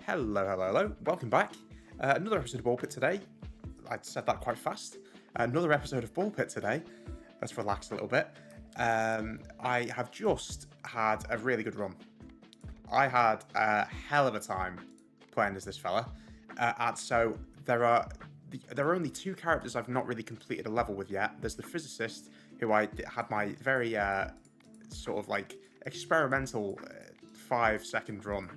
Hello, hello, hello. Welcome back. Another episode of Ball Pit today. I said that quite fast. Another episode of Ball Pit today. Let's relax a little bit. I have just had a really good run. I had a hell of a time playing as this fella. And so there are only two characters I've not really completed a level with yet. There's the physicist, who I had my very sort of like experimental 5-second run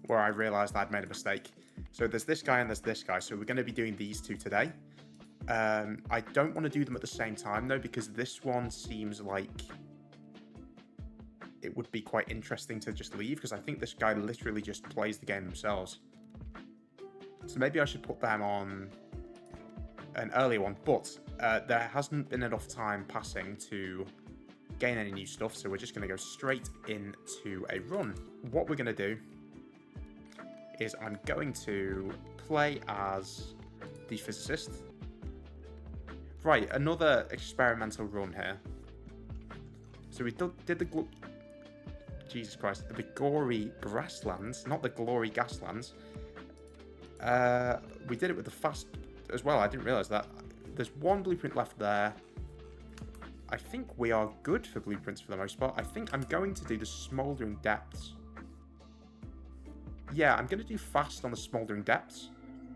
where I realised I'd made a mistake. So there's this guy and there's this guy. So we're going to be doing these two today. I don't want to do them at the same time though, because this one seems like it would be quite interesting to just leave, because I think this guy literally just plays the game themselves. So maybe I should put them on an earlier one, but there hasn't been enough time passing to gain any new stuff, so we're just going to go straight into a run. What we're going to do is I'm going to play as the physicist. Right, another experimental run here. So we did the Jesus Christ, the gory grasslands, not the glory gaslands. We did it with the fast as well. I didn't realise that. There's one blueprint left there. I think we are good for blueprints for the most part. I think I'm going to do the smouldering depths. Yeah, I'm going to do fast on the smouldering depths.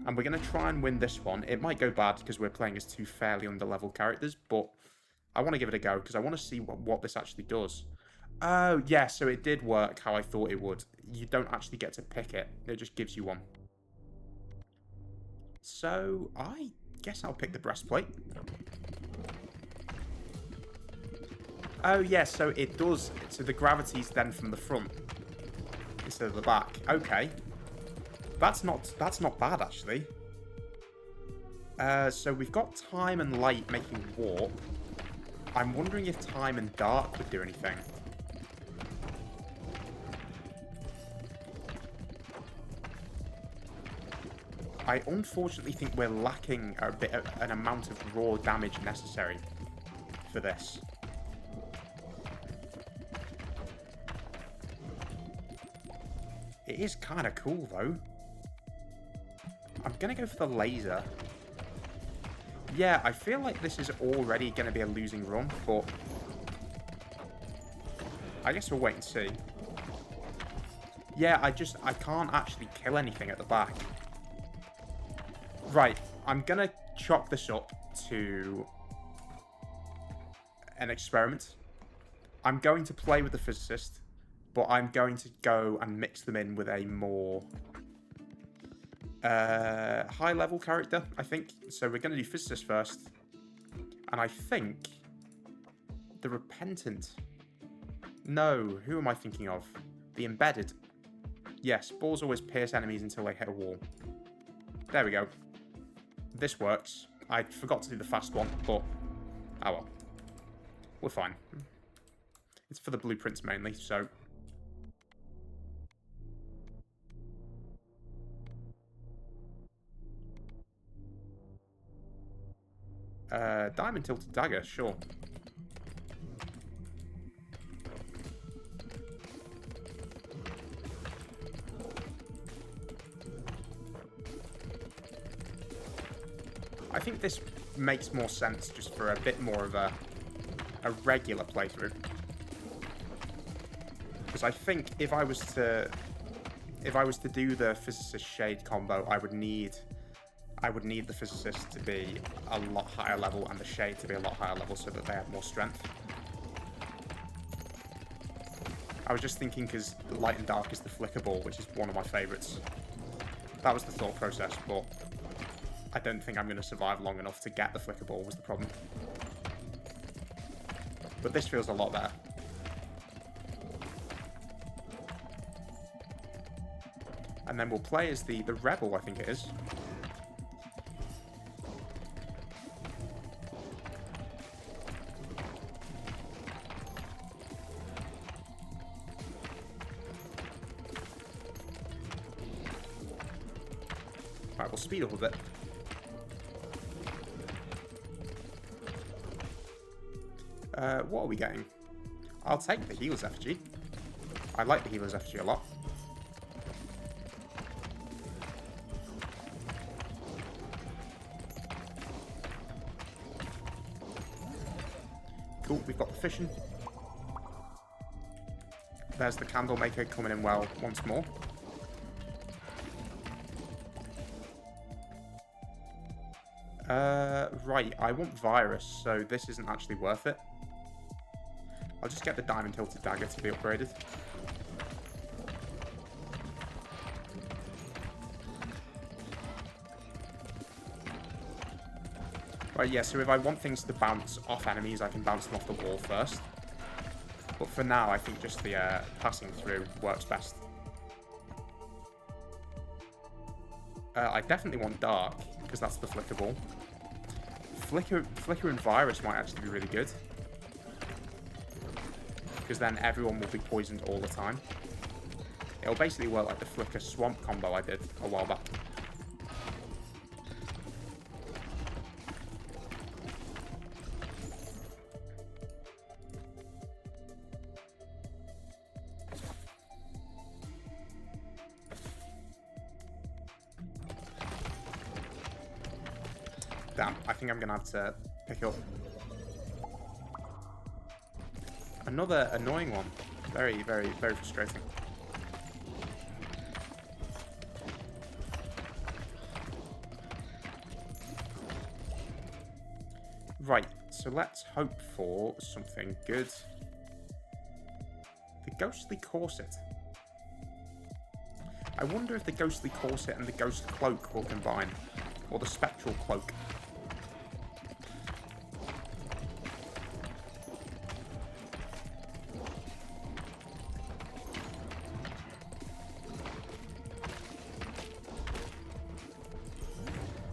And we're going to try and win this one. It might go bad because we're playing as two fairly under-leveled characters, but I want to give it a go because I want to see what this actually does. Oh, yeah, so it did work how I thought it would. You don't actually get to pick it. It just gives you one. So, I guess I'll pick the breastplate. Oh, yeah, so it does. So the gravity's then from the front instead of the back. Okay. That's not bad, actually. So we've got time and light making warp. I'm wondering if time and dark would do anything. I unfortunately think we're lacking an amount of raw damage necessary for this. It is kind of cool, though. I'm going to go for the laser. Yeah, I feel like this is already going to be a losing run, but I guess we'll wait and see. Yeah, I can't actually kill anything at the back. Right, I'm going to chalk this up to an experiment. I'm going to play with the physicist, but I'm going to go and mix them in with a more high-level character, I think. So we're going to do physicist first. And I think the repentant. No, who am I thinking of? The embedded. Yes, balls always pierce enemies until they hit a wall. There we go. This works. I forgot to do the fast one, but oh well. We're fine. It's for the blueprints mainly, so. Diamond tilted dagger, sure. I think this makes more sense just for a bit more of a regular playthrough. Because I think if I was to do the physicist shade combo, I would need the physicist to be a lot higher level and the shade to be a lot higher level so that they have more strength. I was just thinking because light and dark is the flicker ball, which is one of my favourites. That was the thought process, but I don't think I'm going to survive long enough to get the flicker ball was the problem. But this feels a lot better. And then we'll play as the rebel, I think it is. Right, we'll speed up a bit. What are we getting? I'll take the healer's effigy. I like the healer's effigy a lot. Cool, we've got the fishing. There's the candle maker coming in well once more. Right, I want virus, so this isn't actually worth it. I'll just get the diamond hilted dagger to be upgraded. Right, yeah, so if I want things to bounce off enemies, I can bounce them off the wall first. But for now, I think just the passing through works best. I definitely want dark, because that's the flicker ball. Flicker and virus might actually be really good. Because then everyone will be poisoned all the time. It'll basically work like the flicker swamp combo I did a while back. Damn, I think I'm going to have to pick up another annoying one. Very, very, very frustrating. Right, so let's hope for something good. The ghostly corset. I wonder if the ghostly corset and the ghost cloak will combine. Or the spectral cloak.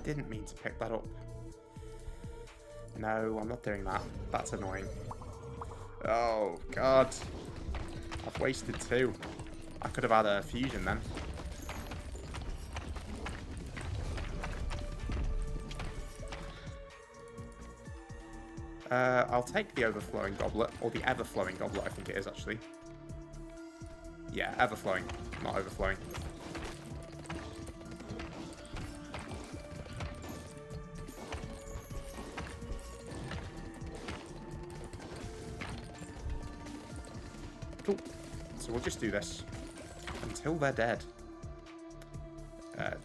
Didn't mean to pick that up. No, I'm not doing that. That's annoying. Oh, God. I've wasted 2. I could have had a fusion then. I'll take the overflowing goblet, or the ever-flowing goblet, I think it is, actually. Yeah, ever-flowing, not overflowing. Cool. So we'll just do this until they're dead.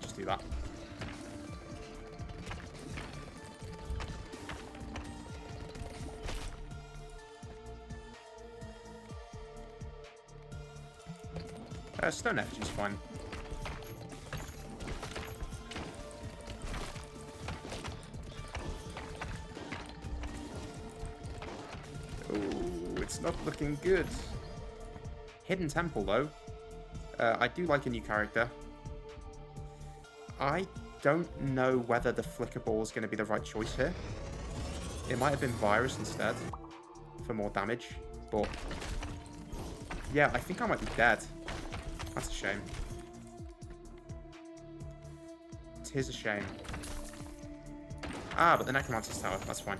Just do that. Stone effigy's fine. Oh, it's not looking good. Hidden Temple, though. I do like a new character. I don't know whether the Flicker Ball is going to be the right choice here. It might have been Virus instead for more damage, but yeah, I think I might be dead. That's a shame. It is a shame. Ah, but the Necromancer's Tower, that's fine.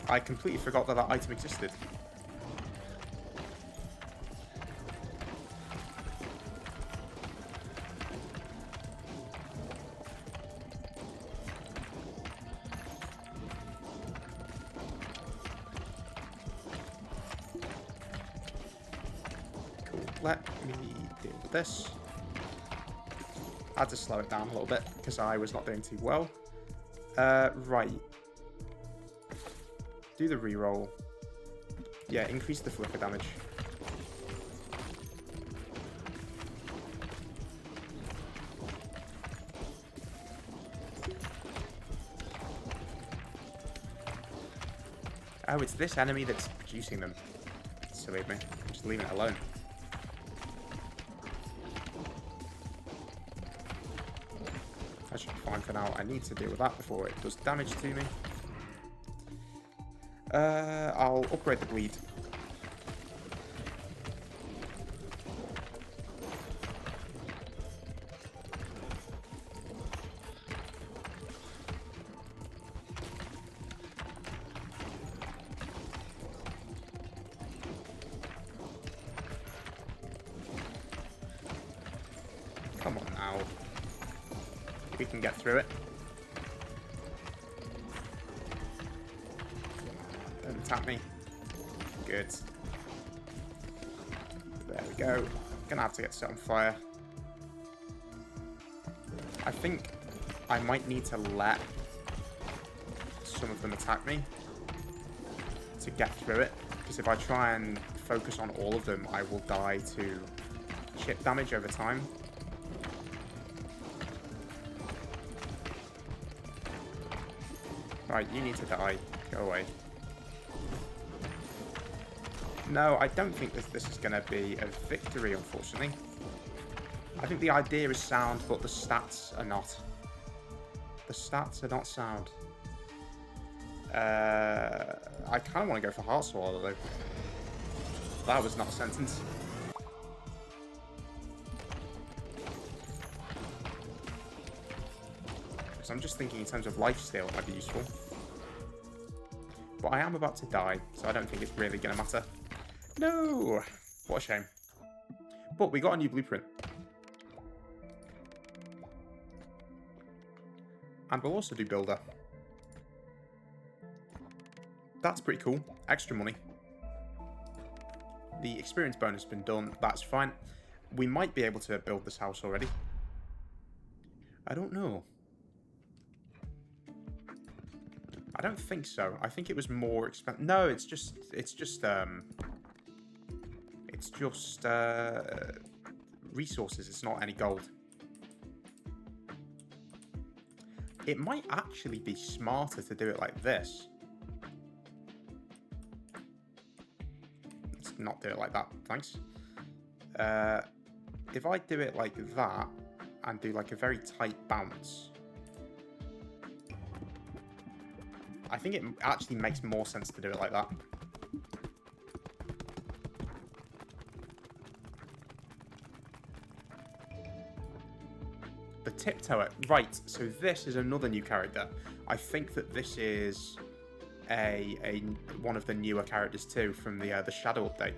I completely forgot that that item existed. Cool. Let me deal with this. I had to slow it down a little bit because I was not doing too well. Right. Do the reroll. Yeah, increase the flicker damage. Oh, it's this enemy that's producing them. Silly of me. I'm just leaving it alone. That should be fine for now. I need to deal with that before it does damage to me. I'll upgrade the bleed. Come on now. We can get through it. attack me. Good. There we go. Gonna have to get set on fire. I think I might need to let some of them attack me to get through it. Because if I try and focus on all of them, I will die to chip damage over time. Right, you need to die. Go away. No, I don't think this is going to be a victory, unfortunately. I think the idea is sound, but the stats are not. The stats are not sound. I kind of want to go for Heart Swallow, though. That was not a sentence. So I'm just thinking in terms of lifesteal, it might be useful. But I am about to die, so I don't think it's really going to matter. No! What a shame. But we got a new blueprint. And we'll also do Builder. That's pretty cool. Extra money. The experience bonus has been done. That's fine. We might be able to build this house already. I don't know. I don't think so. I think it was more expensive. No, it's just resources. It's not any gold. It might actually be smarter to do it like this. Let's not do it like that, thanks. If I do it like that and do like a very tight bounce, I think it actually makes more sense to do it like that. The Tiptoer. Right, so this is another new character. I think that this is one of the newer characters too from the Shadow update.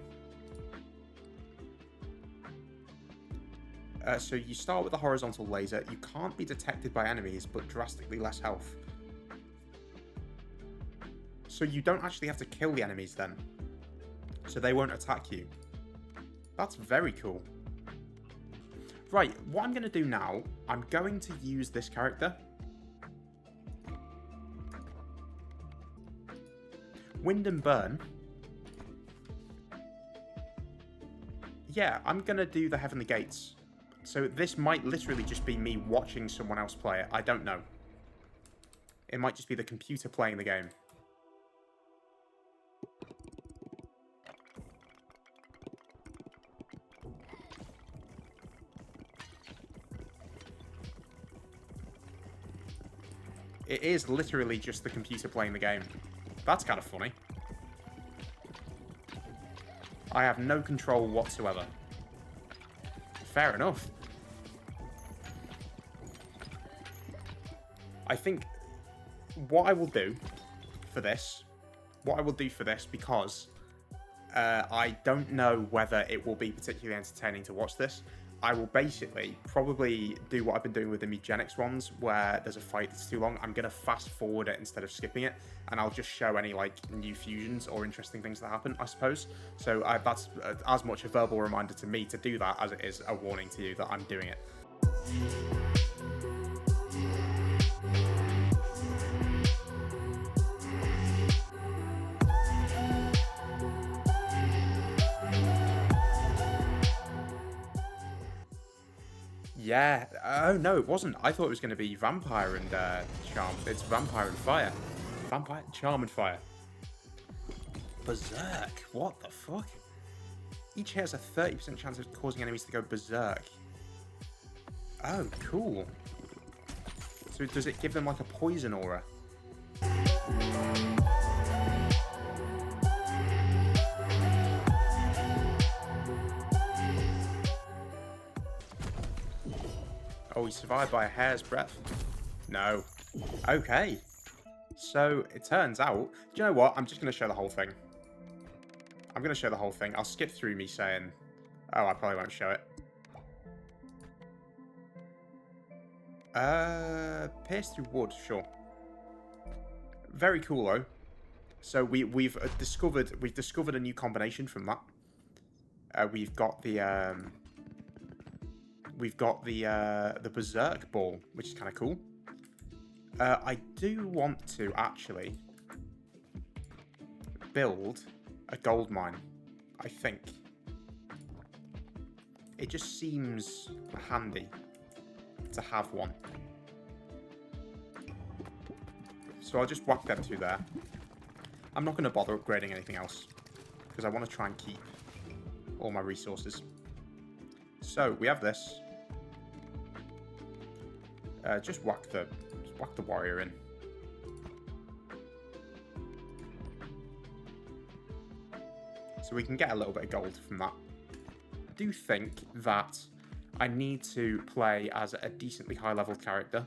So you start with the horizontal laser. You can't be detected by enemies, but drastically less health. So you don't actually have to kill the enemies then. So they won't attack you. That's very cool. Right, what I'm going to do now, I'm going to use this character. Wind and Burn. Yeah, I'm going to do the Heavenly Gates. So this might literally just be me watching someone else play it. I don't know. It might just be the computer playing the game. It is literally just the computer playing the game. That's kind of funny. I have no control whatsoever. Fair enough. I think what I will do for this, because I don't know whether it will be particularly entertaining to watch this, I will basically probably do what I've been doing with the Mugenics ones, where there's a fight that's too long. I'm going to fast forward it instead of skipping it, and I'll just show any like new fusions or interesting things that happen, I suppose. So that's as much a verbal reminder to me to do that as it is a warning to you that I'm doing it. Yeah. Oh, no, it wasn't. I thought it was going to be Vampire and Charm. It's Vampire and Fire. Vampire, Charm and Fire. Berserk. What the fuck? Each hit has a 30% chance of causing enemies to go berserk. Oh, cool. So does it give them like a poison aura? Oh, he survived by a hair's breadth. No. Okay. So, it turns out... Do you know what? I'm just going to show the whole thing. I'm going to show the whole thing. I'll skip through me saying... Oh, I probably won't show it. Pierce through wood, sure. Very cool, though. So we've discovered a new combination from that. We've got the Berserk Ball, which is kind of cool. I do want to actually build a gold mine. I think it just seems handy to have one. So I'll just whack them two there. I'm not going to bother upgrading anything else because I want to try and keep all my resources. So we have this. Just whack the warrior in. So we can get a little bit of gold from that. I do think that I need to play as a decently high level character.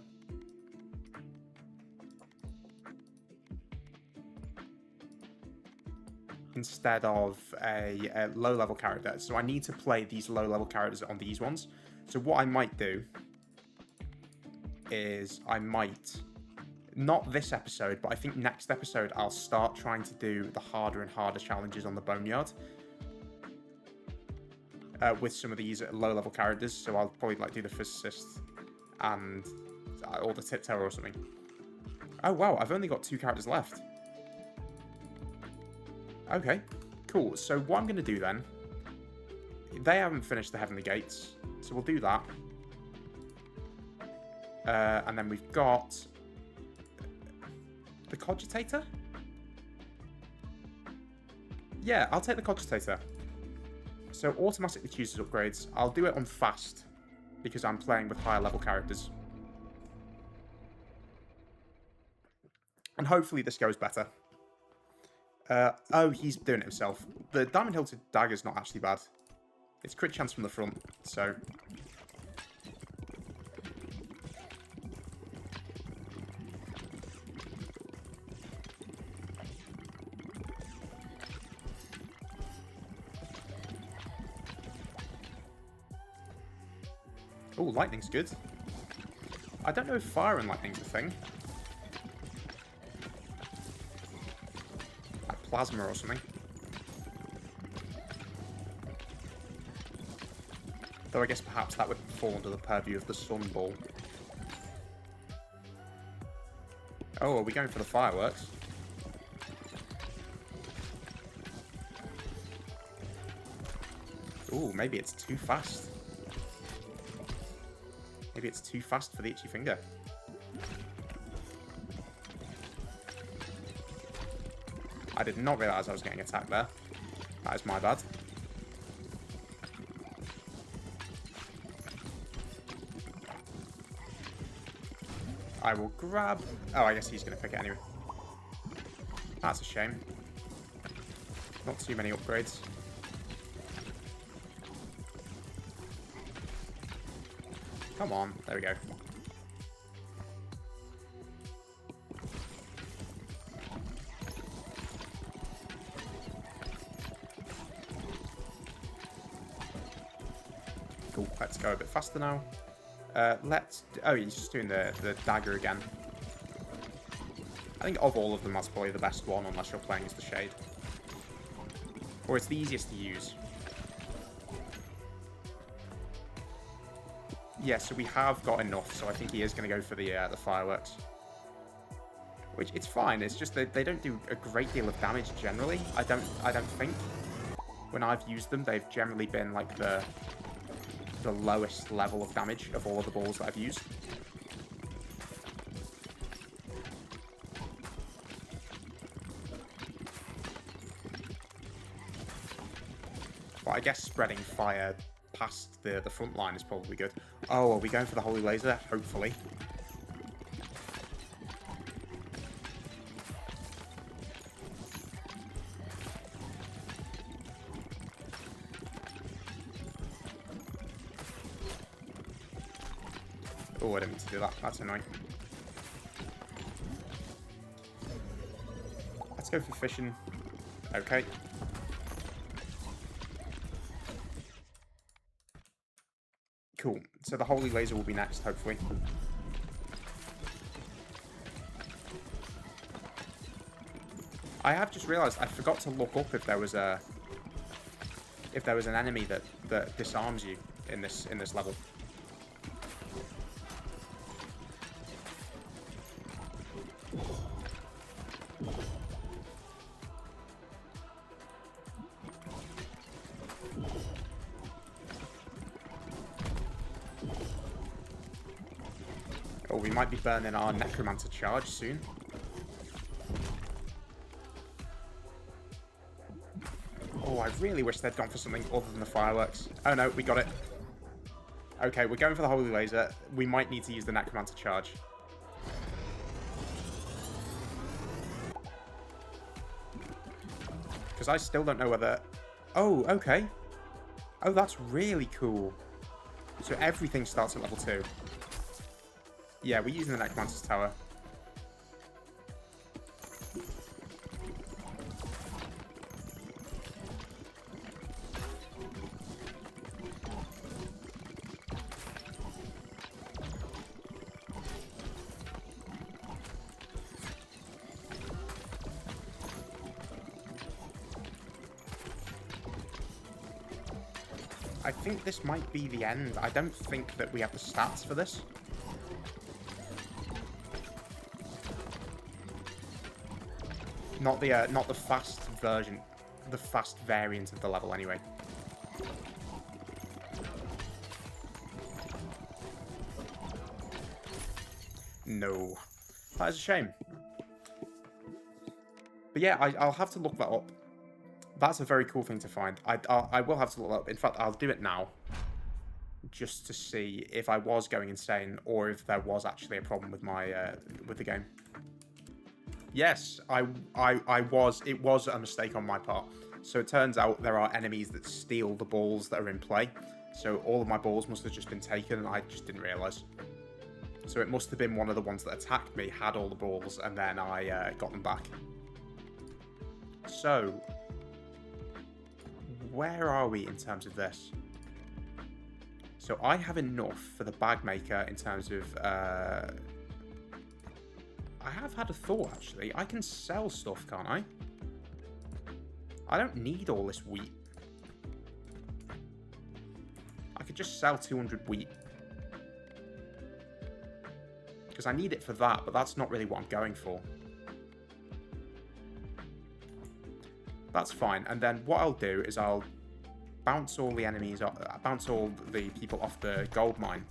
Instead of a low level character. So I need to play these low level characters on these ones. So what I might do is I might, not this episode, but I think next episode I'll start trying to do the harder and harder challenges on the Boneyard with some of these low level characters. So I'll probably like do the physicist and or the tiptoe or something. Oh wow, I've only got 2 characters left. Okay, cool. So what I'm going to do then, they haven't finished the Heavenly Gates, so we'll do that. And then we've got the Cogitator? Yeah, I'll take the Cogitator. So automatically chooses upgrades. I'll do it on fast because I'm playing with higher level characters. And hopefully this goes better. Oh, he's doing it himself. The Diamond Hilted Dagger's not actually bad. It's crit chance from the front, so... Oh, lightning's good. I don't know if fire and lightning's a thing. Like plasma or something. Though I guess perhaps that would fall under the purview of the Sun Ball. Oh, are we going for the fireworks? Ooh, maybe it's too fast. Maybe it's too fast for the itchy finger. I did not realise I was getting attacked there. That is my bad. I will grab... Oh, I guess he's going to pick it anyway. That's a shame. Not too many upgrades. Come on, there we go. Cool, let's go a bit faster now. Oh, he's just doing the dagger again. I think of all of them, that's probably the best one, unless you're playing as the Shade. Or it's the easiest to use. Yeah, so we have got enough, so I think he is going to go for the fireworks. Which, it's fine, it's just that they don't do a great deal of damage generally. I don't think. When I've used them, they've generally been like the lowest level of damage of all of the balls that I've used. But I guess spreading fire past the front line is probably good. Oh, are we going for the Holy Laser? Hopefully. Oh, I didn't mean to do that. That's annoying. Let's go for fishing. Okay. Cool. So the Holy Laser will be next, hopefully. I have just realised I forgot to look up if there was an enemy that disarms you in this level. Oh, we might be burning our necromancer charge soon. Oh, I really wish they'd gone for something other than the fireworks. Oh no, we got it. Okay, we're going for the holy laser. We might need to use the necromancer charge. Because I still don't know whether... Oh, okay. Oh, that's really cool. So everything starts at level 2. Yeah, we're using the necromancer's tower. I think this might be the end. I don't think that we have the stats for this. Not the fast version, the fast variant of the level anyway. No. That is a shame. But yeah, I'll have to look that up. That's a very cool thing to find. I will have to look that up. In fact, I'll do it now. Just to see if I was going insane or if there was actually a problem with my with the game. Yes, I was. It was a mistake on my part. So it turns out there are enemies that steal the balls that are in play. So all of my balls must have just been taken and I just didn't realise. So it must have been one of the ones that attacked me, had all the balls, and then I got them back. So, where are we in terms of this? So I have enough for the bag maker in terms of... I have had a thought, actually. I can sell stuff, can't I? I don't need all this wheat. I could just sell 200 wheat. Because I need it for that, but that's not really what I'm going for. That's fine. And then what I'll do is I'll bounce all the enemies, bounce all the people off the gold mine.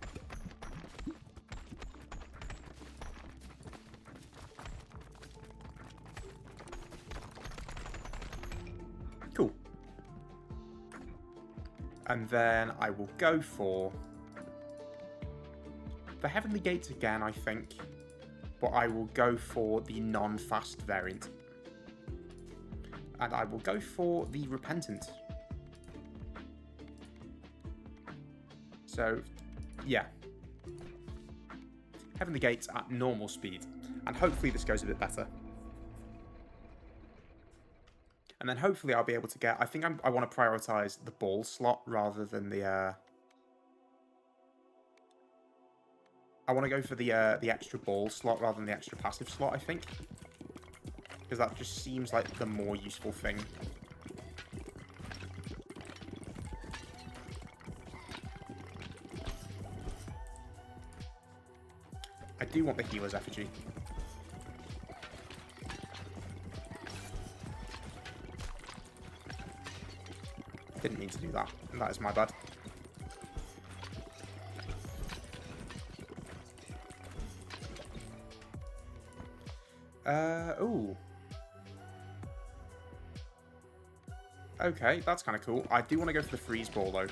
Cool. And then I will go for the Heavenly Gates again, I think. But I will go for the non-fast variant. And I will go for the Repentant. So, yeah. Heavenly Gates at normal speed. And hopefully this goes a bit better. And then hopefully I'll be able to get... I think I want to prioritise the ball slot rather than the... I want to go for the extra ball slot rather than the extra passive slot, I think. Because that just seems like the more useful thing. I do want the healer's effigy. Didn't mean to do that. That is my bad. Ooh. Okay, that's kind of cool. I do want to go for the freeze ball, though.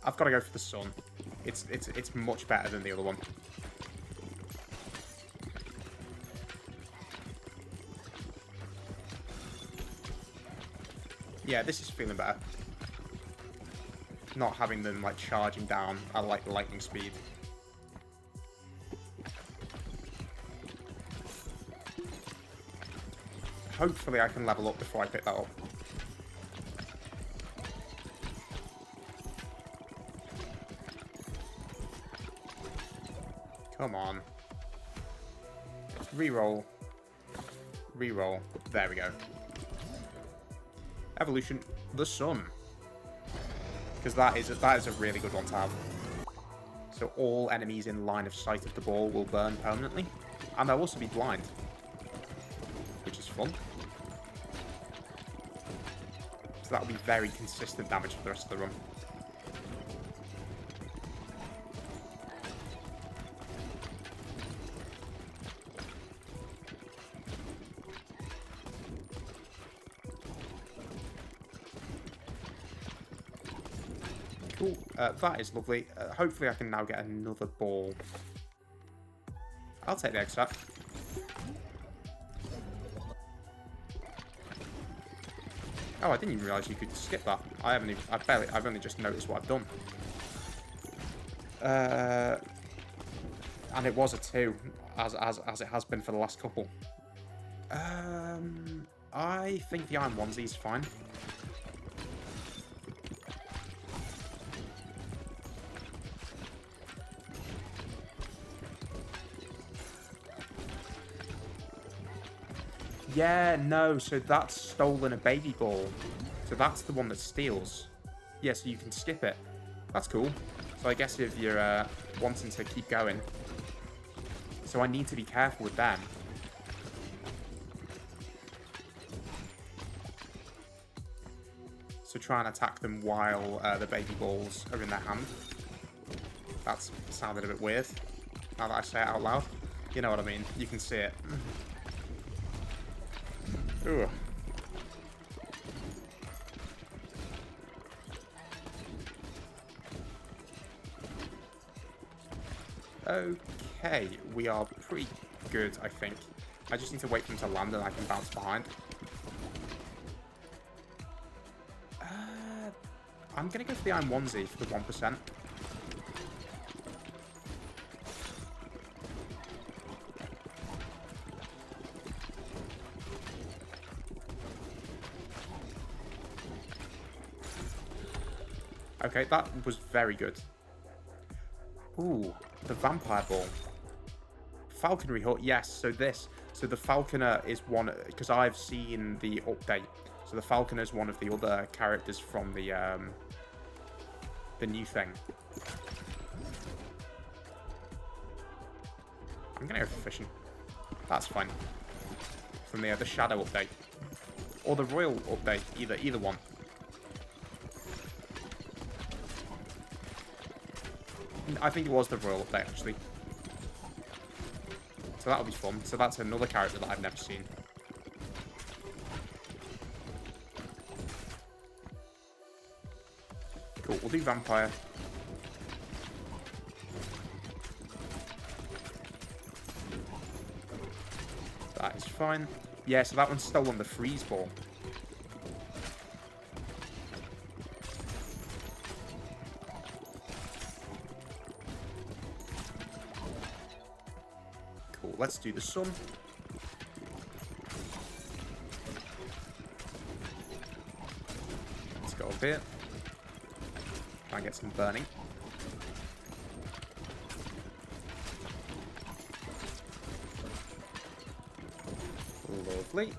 I've got to go for the sun. It's much better than the other one. Yeah, this is feeling better. Not having them like charging down at like lightning speed. Hopefully I can level up before I pick that up. Come on. Reroll. Reroll. There we go. Evolution. The sun. Because that is a really good one to have. So all enemies in line of sight of the ball will burn permanently. And they'll also be blind. Which is fun. So that'll be very consistent damage for the rest of the run. Cool. That is lovely. Hopefully I can now get another ball. I'll take the egg sack. Oh, I didn't even realise you could skip that. I've only just noticed what I've done. And it was a 2, as it has been for the last couple. I think the iron onesie is fine. Yeah, no, so that's stolen a baby ball. So that's the one that steals. Yeah, so you can skip it. That's cool. So I guess if you're wanting to keep going. So I need to be careful with them. So try and attack them while the baby balls are in their hand. That's sounded a bit weird, now that I say it out loud. You know what I mean, you can see it. Ooh. Okay, we are pretty good, I think. I just need to wait for them to land and I can bounce behind. I'm going to go for the iron onesie for the 1%. Okay, that was very good. Ooh, the vampire ball. Falconry hut, yes. So the falconer is one, because I've seen the update. So the falconer is one of the other characters from the new thing. I'm gonna go for fishing. That's fine. From the shadow update or the royal update, either one. I think it was the royal update, actually. So that'll be fun. So that's another character that I've never seen. Cool, we'll do vampire. That is fine. Yeah, so that one's stolen the freeze ball. Let's do the sun. Let's go up here. Try and get some burning. Lovely.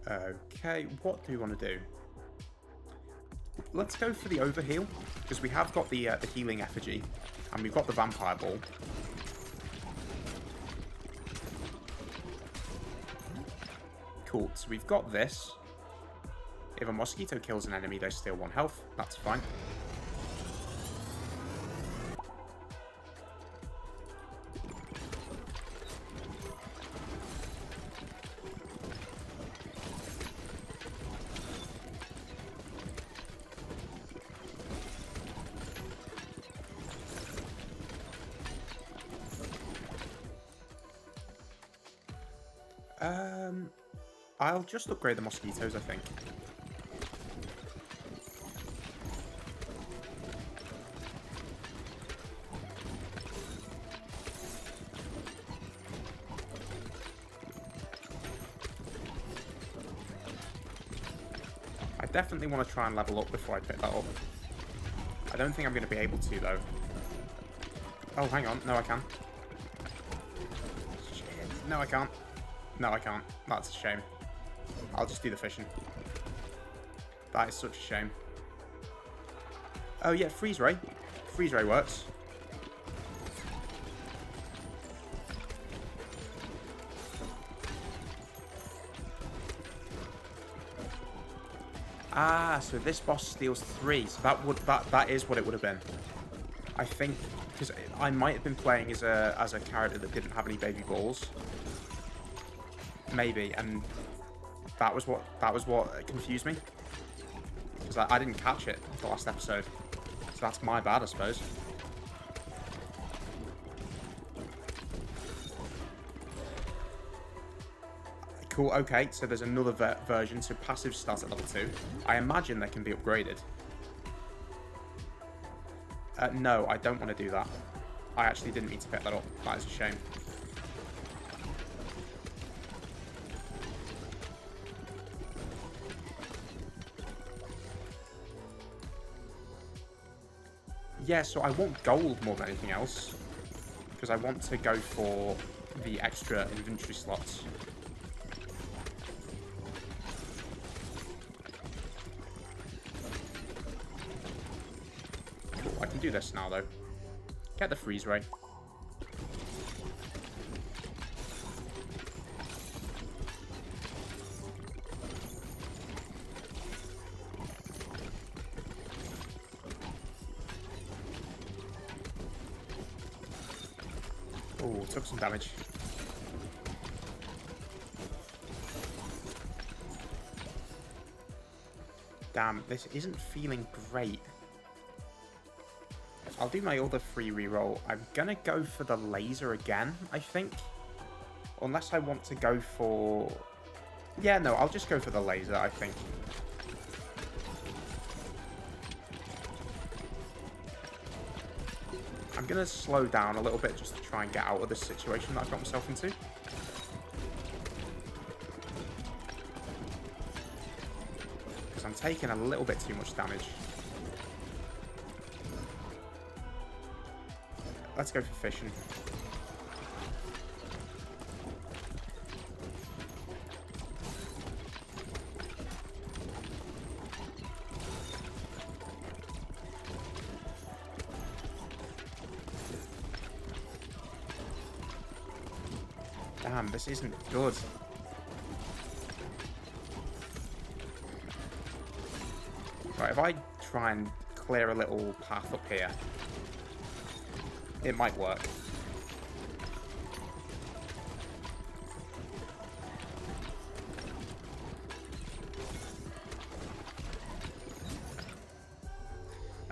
Okay, what do we want to do? Let's go for the overheal, because we have got the healing effigy, and we've got the vampire ball. Cool, so we've got this. If a mosquito kills an enemy, they steal 1 health. That's fine. I'll just upgrade the mosquitoes, I think. definitely want to try and level up before I pick that up. I don't think I'm going to be able to, though. Oh, hang on. No, I can. Shit. No, I can't. No, I can't. That's a shame. I'll just do the fishing. That is such a shame. Oh, yeah, freeze ray. Freeze ray works. Ah, so this boss steals 3. So that is what it would have been. I think, because I might have been playing as a character that didn't have any baby balls. Maybe, and that was what confused me. Because I didn't catch it the last episode. So that's my bad, I suppose. Cool, okay, so there's another version, so passives start at level 2. I imagine they can be upgraded. No, I don't want to do that. I actually didn't need to pick that up. That is a shame. Yeah, so I want gold more than anything else. Because I want to go for the extra inventory slots. I can do this now, though. Get the freeze ray. Oh, took some damage. Damn, this isn't feeling great. I'll do my other free reroll. I'm gonna go for the laser again, I think. Unless I want to go for... Yeah, no, I'll just go for the laser, I think. I'm gonna slow down a little bit just to try and get out of this situation that I've got myself into. Because I'm taking a little bit too much damage. Let's go for fishing. Damn, this isn't good. Right, if I try and clear a little path up here, it might work.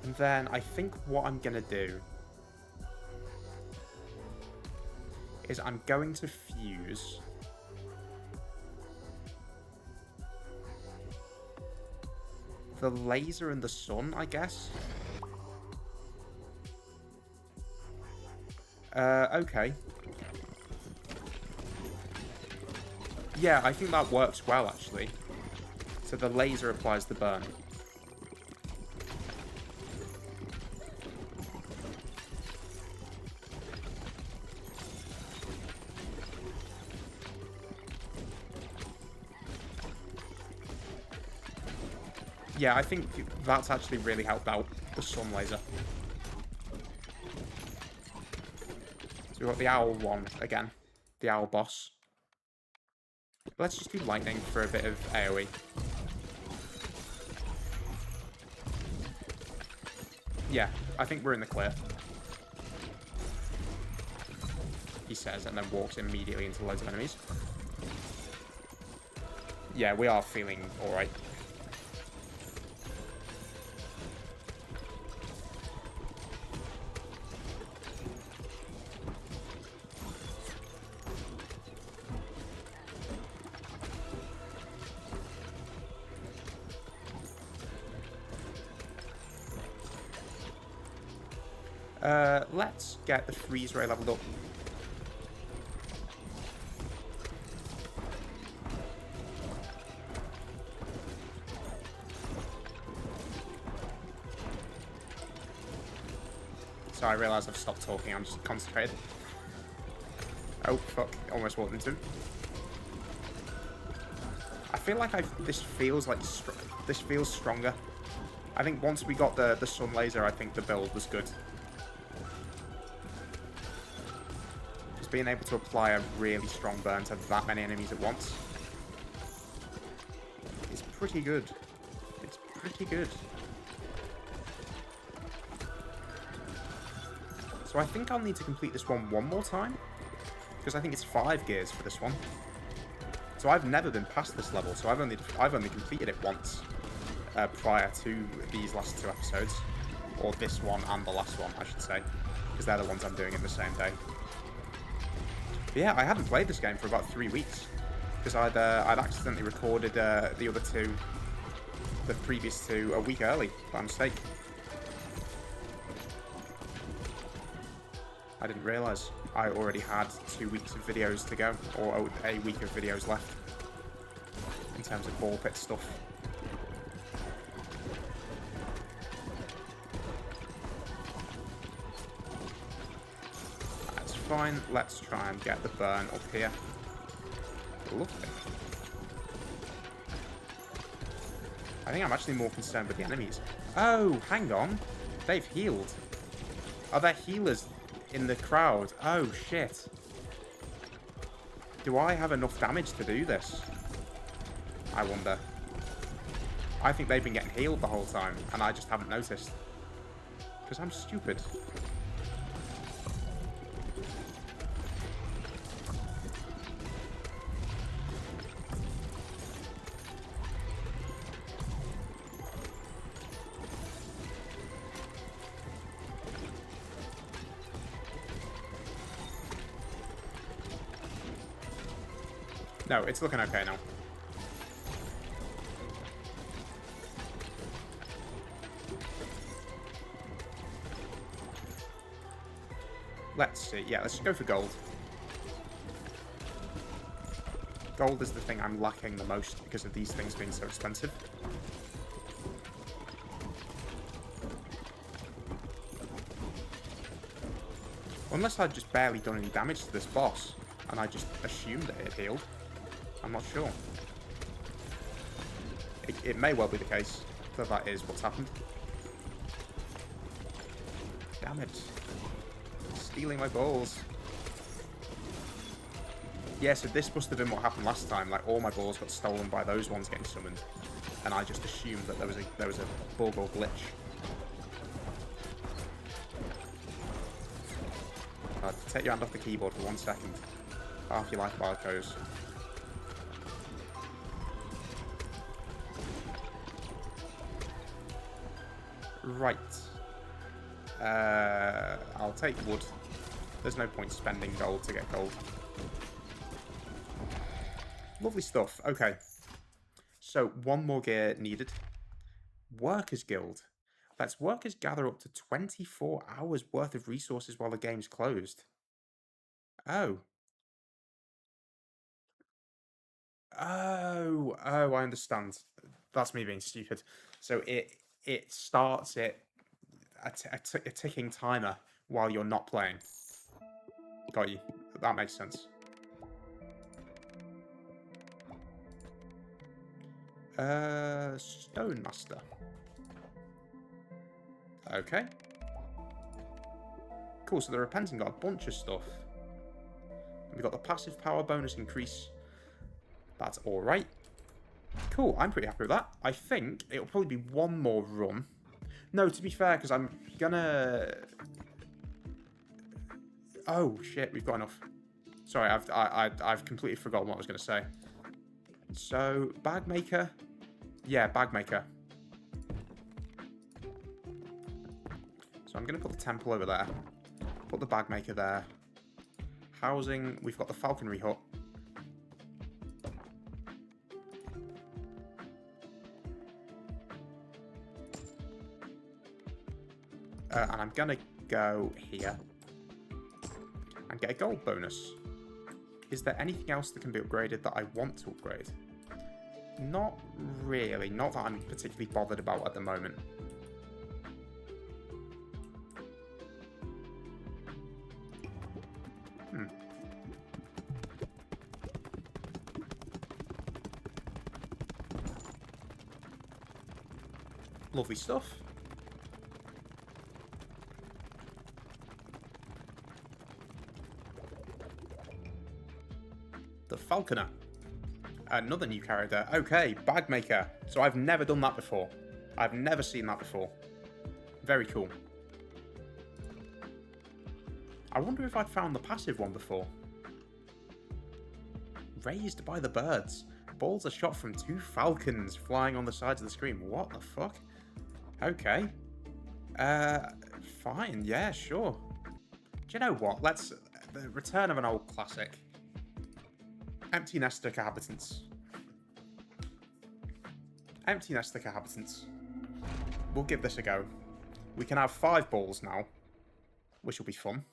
And then I think what I'm going to do is I'm going to fuse the laser and the sun, I guess. Okay. Yeah, I think that works well, actually. So the laser applies the burn. Yeah, I think that's actually really helped out the sun laser. So we've got the owl one again, the owl boss. Let's just do lightning for a bit of AoE. Yeah, I think we're in the clear. He says, and then walks immediately into loads of enemies. Yeah, we are feeling alright. Let's get the freeze ray leveled up. So I realise I've stopped talking. I'm just concentrated. Oh, fuck. Almost walked into him. I feel like this feels stronger. I think once we got the sun laser, I think the build was good. Just being able to apply a really strong burn to that many enemies at once is pretty good. It's pretty good. So I think I'll need to complete this one more time, because I think it's 5 gears for this one. So I've never been past this level, so I've only completed it once prior to these last 2 episodes, or this one and the last one, I should say, because they're the ones I'm doing in the same day. But yeah, I hadn't played this game for about 3 weeks, because I'd accidentally recorded the other 2, the previous 2, a week early by mistake. I didn't realise I already had 2 weeks of videos to go, or a week of videos left in terms of ball pit stuff. That's fine. Let's try and get the burn up here. Lovely. I think I'm actually more concerned with the enemies. Oh, hang on. They've healed. Are there healers in the crowd? Oh, shit. Do I have enough damage to do this? I wonder. I think they've been getting healed the whole time, and I just haven't noticed. Because I'm stupid. No, it's looking okay now. Let's see. Yeah, let's go for gold. Gold is the thing I'm lacking the most because of these things being so expensive. Unless I'd just barely done any damage to this boss, and I just assumed that it healed. I'm not sure. It may well be the case that that is what's happened. Damn it. Stealing my balls. Yeah, so this must have been what happened last time. Like, all my balls got stolen by those ones getting summoned. And I just assumed that there was a bug or glitch. Take your hand off the keyboard for 1 second. Half your life bar goes. Right. I'll take wood. There's no point spending gold to get gold. Lovely stuff. Okay. So, 1 more gear needed. Workers Guild. Lets workers gather up to 24 hours worth of resources while the game's closed. Oh. Oh, I understand. That's me being stupid. So it starts a ticking timer while you're not playing. Got you. That makes sense. Stone Master. Okay. Cool, so the Repentant got a bunch of stuff. We got the passive power bonus increase. That's alright. Cool, I'm pretty happy with that. I think it'll probably be 1 more run. No, to be fair, because I'm gonna... Oh, shit, we've got enough. Sorry, I've completely forgotten what I was going to say. So, Bag Maker. Yeah, Bag Maker. So I'm going to put the temple over there. Put the Bag Maker there. Housing, we've got the Falconry Hut. And I'm going to go here and get a gold bonus. Is there anything else that can be upgraded that I want to upgrade? Not really. Not that I'm particularly bothered about at the moment. Lovely stuff. The Falconer. Another new character. Okay, Bag Maker. So I've never done that before. I've never seen that before. Very cool. I wonder if I'd found the passive one before. Raised by the birds. Balls are shot from 2 falcons flying on the sides of the screen. What the fuck? Okay. Fine. Yeah, sure. Do you know what? Let's... The return of an old classic. Empty nester cohabitants. Empty nester cohabitants. We'll give this a go. We can have 5 balls now, which will be fun.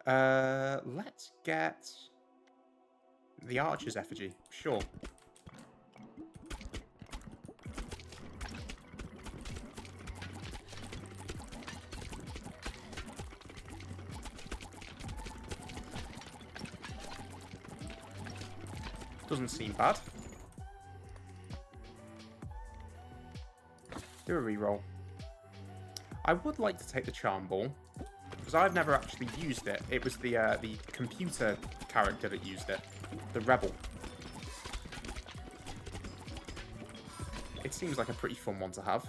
Let's get the archer's effigy. Sure. Doesn't seem bad. Do a reroll. I would like to take the charm ball, because I've never actually used it. It was the computer character that used it. The rebel. It seems like a pretty fun one to have.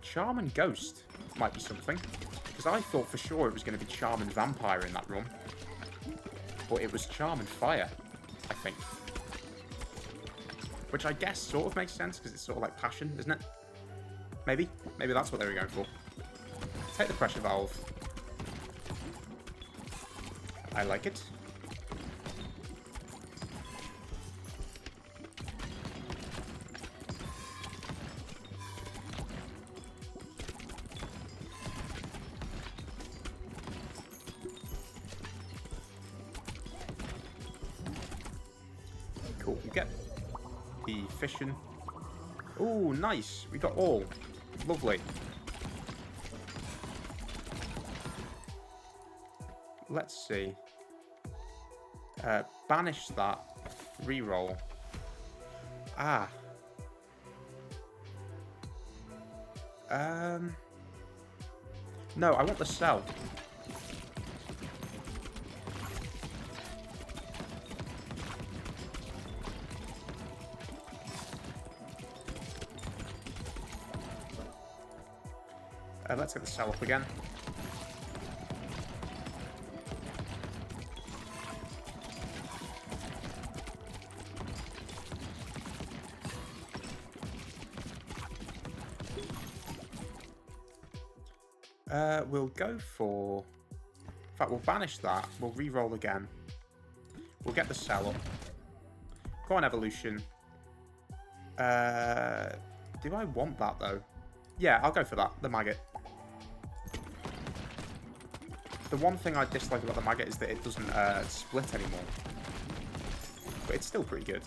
Charm and Ghost might be something, because I thought for sure it was going to be Charm and Vampire in that run. But it was Charm and Fire, I think. Which I guess sort of makes sense, because it's sort of like Passion, isn't it? Maybe? Maybe that's what they were going for. Take the Pressure Valve. I like it. Cool, we get the fission. Oh, nice. We got all. Lovely. Let's see. Banish that. Reroll. Ah. No, I want the cell. Let's get the cell up again. We'll go for... In fact, we'll banish that. We'll re-roll again. We'll get the cell up. Go on, evolution. Do I want that, though? Yeah, I'll go for that. The maggot. The one thing I dislike about the maggot is that it doesn't split anymore. But it's still pretty good.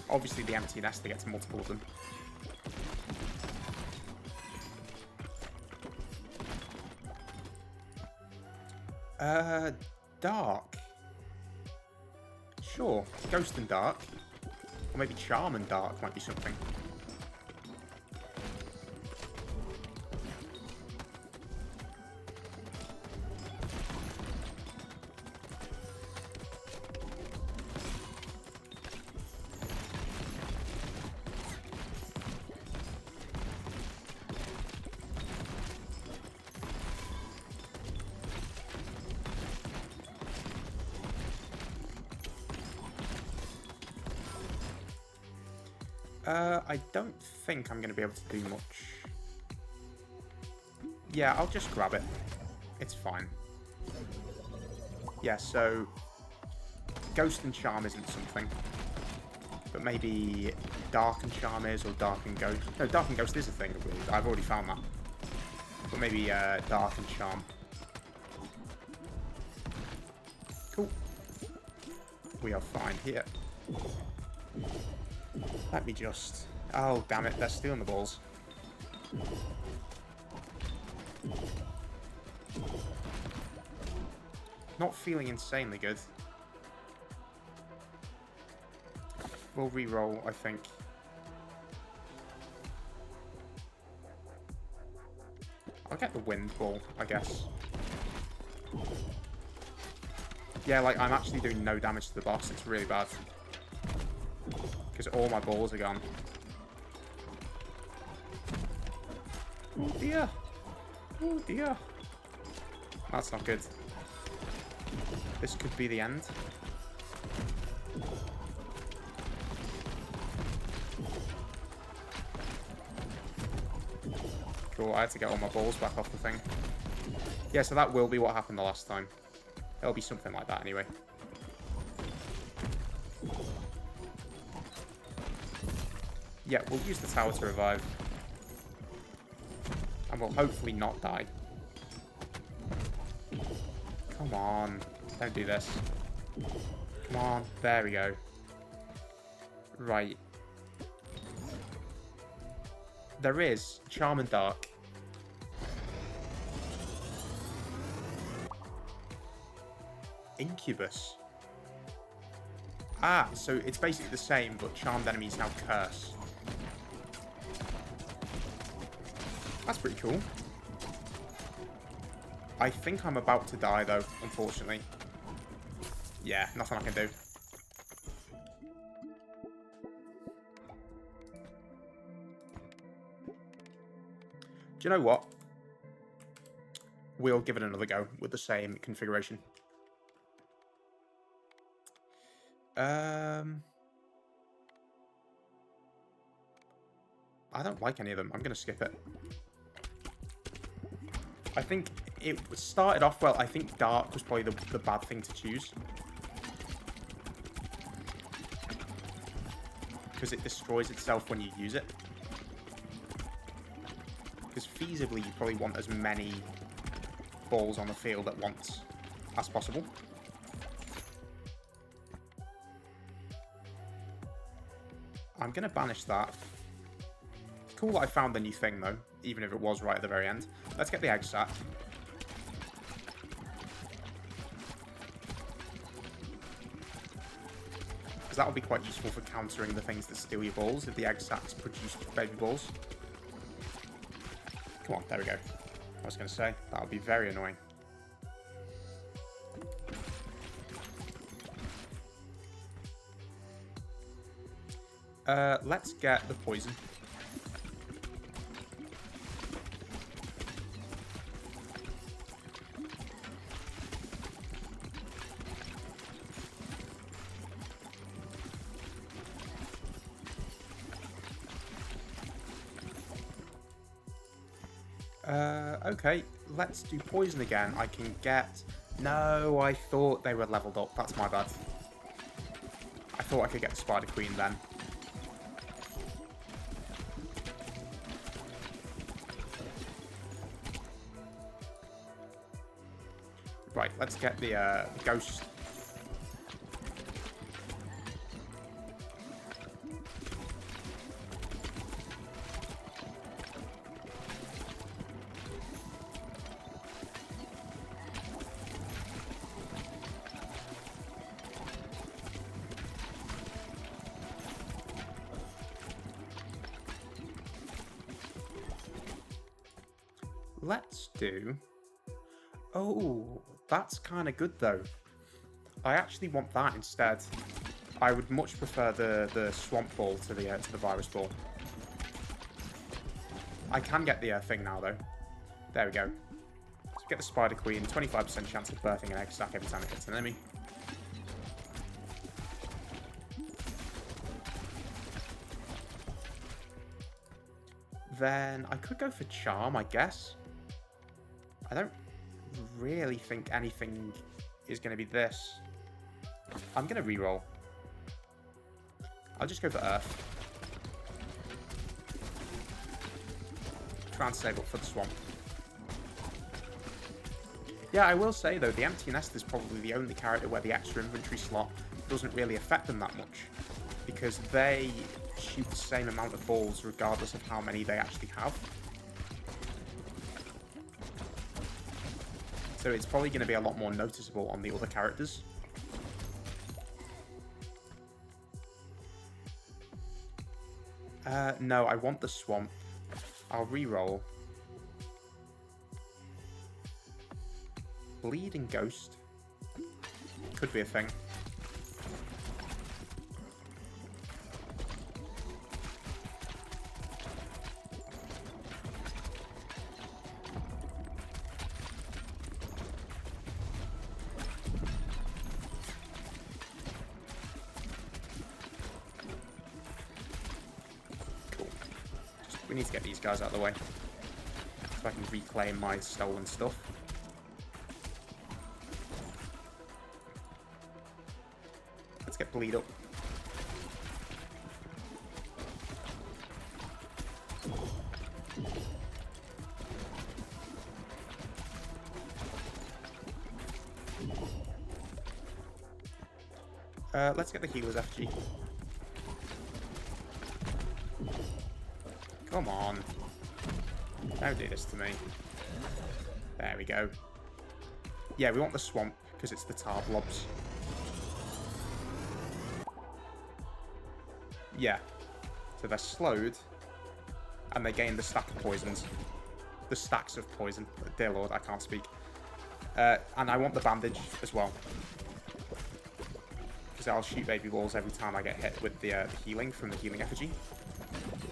Obviously, the empty nester gets multiple of them. Dark. Sure. Ghost and Dark. Or maybe Charm and Dark might be something. I don't think I'm going to be able to do much. Yeah, I'll just grab it. It's fine. Yeah, so... Ghost and Charm isn't something. But maybe Dark and Charm is, or Dark and Ghost. No, Dark and Ghost is a thing, I believe. I've already found that. But maybe Dark and Charm. Cool. We are fine here. Let me just... Oh, damn it. They're stealing the balls. Not feeling insanely good. We'll re-roll, I think. I'll get the wind ball, I guess. Yeah, like, I'm actually doing no damage to the boss. It's really bad. Because all my balls are gone. Oh, dear. Oh, dear. That's not good. This could be the end. Cool, I had to get all my balls back off the thing. Yeah, so that will be what happened the last time. It'll be something like that anyway. Yeah, we'll use the tower to revive. And we'll hopefully not die. Come on. Don't do this. Come on. There we go. Right. There is Charm and Dark. Incubus. Ah, so it's basically the same, but charmed enemies now curse. That's pretty cool. I think I'm about to die, though, unfortunately. Yeah, nothing I can do. Do you know what? We'll give it another go with the same configuration. I don't like any of them. I'm going to skip it. I think it started off well. I think Dark was probably the bad thing to choose. Because it destroys itself when you use it. Because feasibly, you probably want as many balls on the field at once as possible. I'm going to banish that. Cool that I found the new thing, though, even if it was right at the very end. Let's get the egg sack. Because that will be quite useful for countering the things that steal your balls if the egg sacks produce baby balls. Come on, there we go. I was going to say, that would be very annoying. Let's get the poison. Okay, let's do poison again. I can get... No, I thought they were leveled up. That's my bad. I thought I could get the Spider Queen then. Right, let's get the ghost. Let's do... Oh, that's kind of good, though. I actually want that instead. I would much prefer the swamp ball to the virus ball. I can get the thing now, though. There we go. Let's get the Spider Queen. 25% chance of birthing an egg sack every time it hits an enemy. Then I could go for Charm, I guess. I don't really think anything is going to be this. I'm going to reroll. I'll just go for Earth. Try and save up for the swamp. Yeah, I will say though, the Empty Nest is probably the only character where the extra inventory slot doesn't really affect them that much. Because they shoot the same amount of balls regardless of how many they actually have. So it's probably going to be a lot more noticeable on the other characters. No, I want the swamp. I'll re-roll. Bleeding Ghost. Could be a thing. We need to get these guys out of the way so I can reclaim my stolen stuff. Let's get bleed up. Let's get the healer's FG. Come on. Don't do this to me. There we go. Yeah, we want the swamp because it's the tar blobs. Yeah. So they're slowed and they gain the stack of poisons. The stacks of poison. Dear Lord, I can't speak. And I want the bandage as well. Because I'll shoot baby balls every time I get hit with the healing from the healing effigy,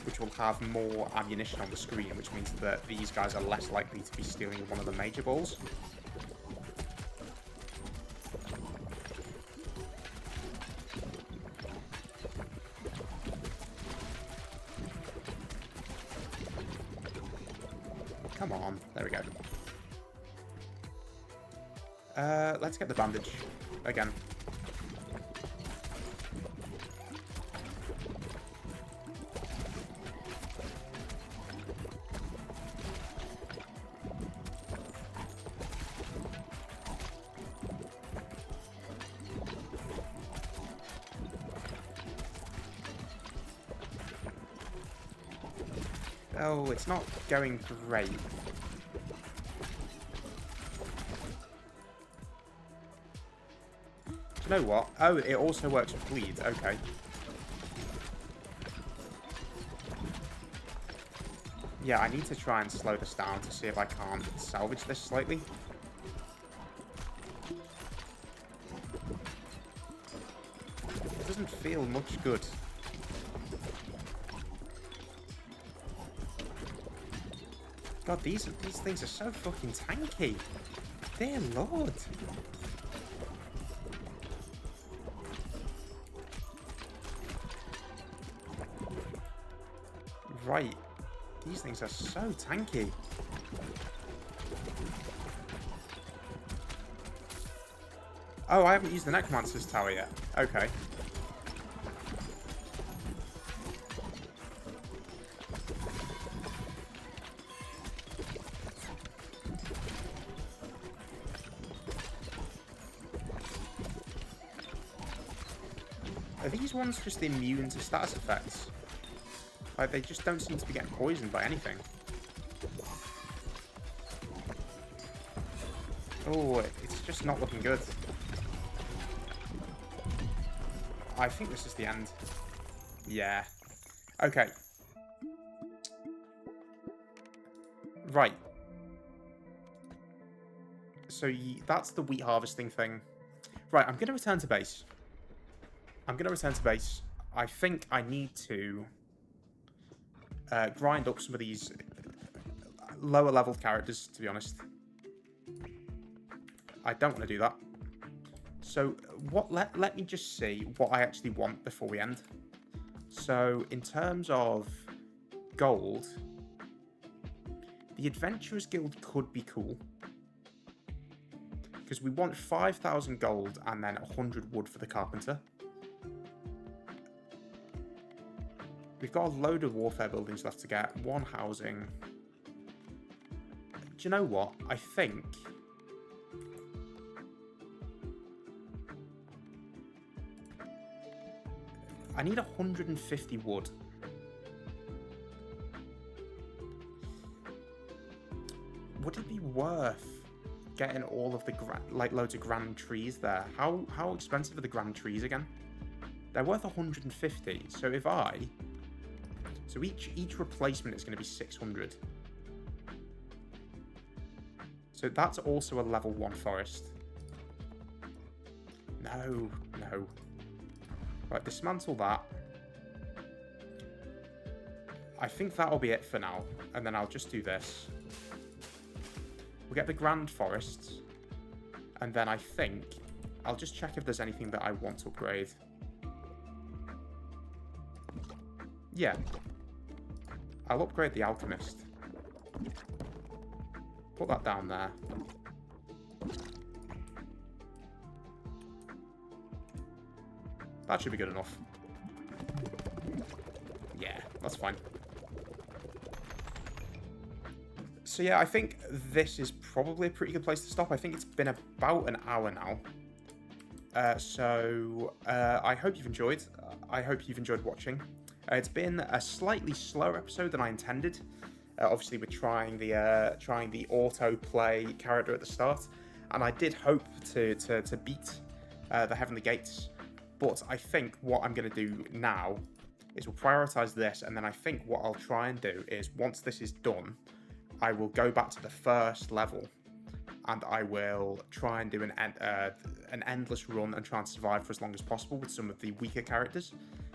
which will have more ammunition on the screen, which means that these guys are less likely to be stealing one of the major balls. Come on, there we go. Let's get the bandage again. Oh, it's not going great. Do you know what? Oh, it also works with bleed. Okay. Yeah, I need to try and slow this down to see if I can't salvage this slightly. It doesn't feel much good. God, these things are so fucking tanky. Dear Lord. Right. These things are so tanky. Oh, I haven't used the Necromancer's Tower yet. Okay. Are these ones just immune to status effects? Like, they just don't seem to be getting poisoned by anything. Oh, it's just not looking good. I think this is the end. Yeah. Okay. Right. So that's the wheat harvesting thing. Right, I'm going to return to base. I think I need to grind up some of these lower level characters, to be honest. I don't want to do that. So let me just see what I actually want before we end. So in terms of gold, the Adventurers Guild could be cool. Because we want 5,000 gold and then 100 wood for the carpenter. We've got a load of warfare buildings left to get. One housing. Do you know what? I think I need 150 wood. Would it be worth getting all of the loads of grand trees there? How expensive are the grand trees again? They're worth 150. So if I So each replacement is going to be 600. So that's also a level 1 forest. No. Right, dismantle that. I think that'll be it for now. And then I'll just do this. We'll get the Grand Forests. And then I think I'll just check if there's anything that I want to upgrade. Yeah. I'll upgrade the Alchemist. Put that down there. That should be good enough. Yeah, that's fine. So yeah, I think this is probably a pretty good place to stop. I think it's been about an hour now. I hope you've enjoyed. I hope you've enjoyed watching. It's been a slightly slower episode than I intended. Obviously, we're trying the auto-play character at the start, and I did hope to beat the Heavenly Gates. But I think what I'm going to do now is we'll prioritize this, and then I think what I'll try and do is once this is done, I will go back to the first level, and I will try and do an endless run and try and survive for as long as possible with some of the weaker characters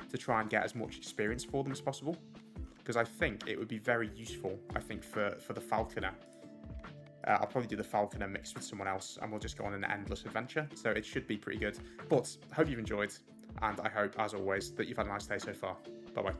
to try and get as much experience for them as possible. Because I think it would be very useful, I think, for the Falconer. I'll probably do the Falconer mixed with someone else, and we'll just go on an endless adventure. So it should be pretty good. But I hope you've enjoyed, and I hope, as always, that you've had a nice day so far. Bye-bye.